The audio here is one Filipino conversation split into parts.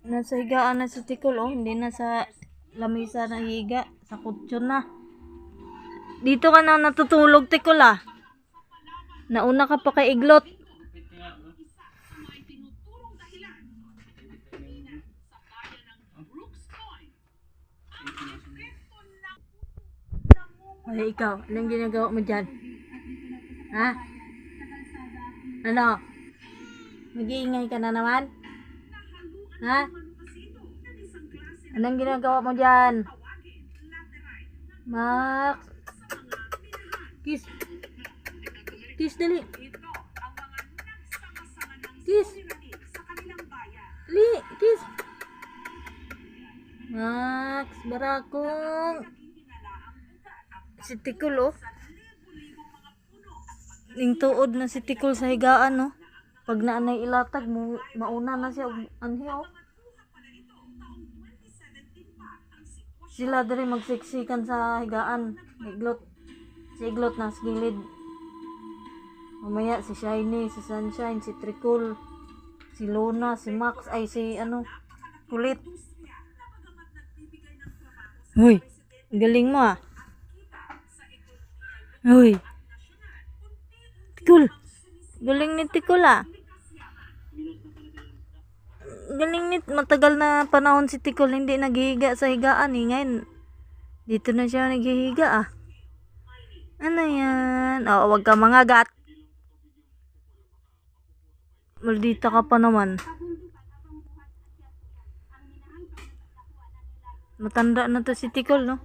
Nasa higaan na si Tikol, oh. Hindi na sa lamisa na higa. Sa kutsyon na. Dito ka na natutulog, Tikol, ah. Nauna ka pa kay Iglot. Ay, ikaw. Anong ginagawa mo dyan? Ha? Ano? Mag-iingay ka na naman? Ha? Anong ginagawa mo dyan? Max? Kiss. Kiss, dali. Kiss. Dali, kiss. Max, barakong. Si Tikol, oh. Ning tuod na si Tikol sa higaan, oh. Pag naanay ilatag mo, mauna na siya. Anhi, oh. Sila diri magsiksikan sa higaan. Iglot. Si Iglot na sa gilid. Mamaya si Shiny, si Sunshine, si Tricol, si Luna, si Max, ay si ano, Kulit. Hoy, galing mo, ah. Hoy. Tikol. Galing ni Tikol, ah. Galing ni, matagal na panahon si Tikol hindi naghihiga sa higaan, eh. Ngayon, dito na siya naghihiga, ah. Ano yan? Oo, wag ka mangagat. Maldita ka pa naman. Matanda na to si Tikol, no?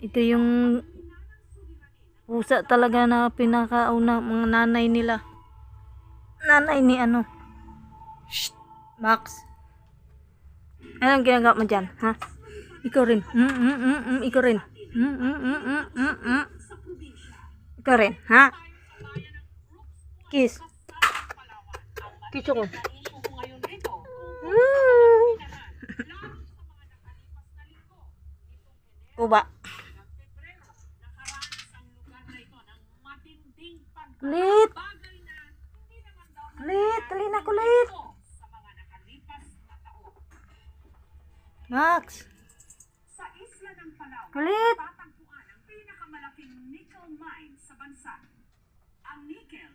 Ito yung pusa talaga na pinakauna mga nanay nila. Nanay ni ano? Shh, Max. Anong ginagawa mo dyan, ha? Ikaw rin. Ikaw rin. Ikaw rin, ha? Kiss. Kiss ako. Kuba. Kulit. Kulit. Dali na, kulit. Max. Kulit. Ang pinakamalaking nickel mine sa bansa. Ang nickel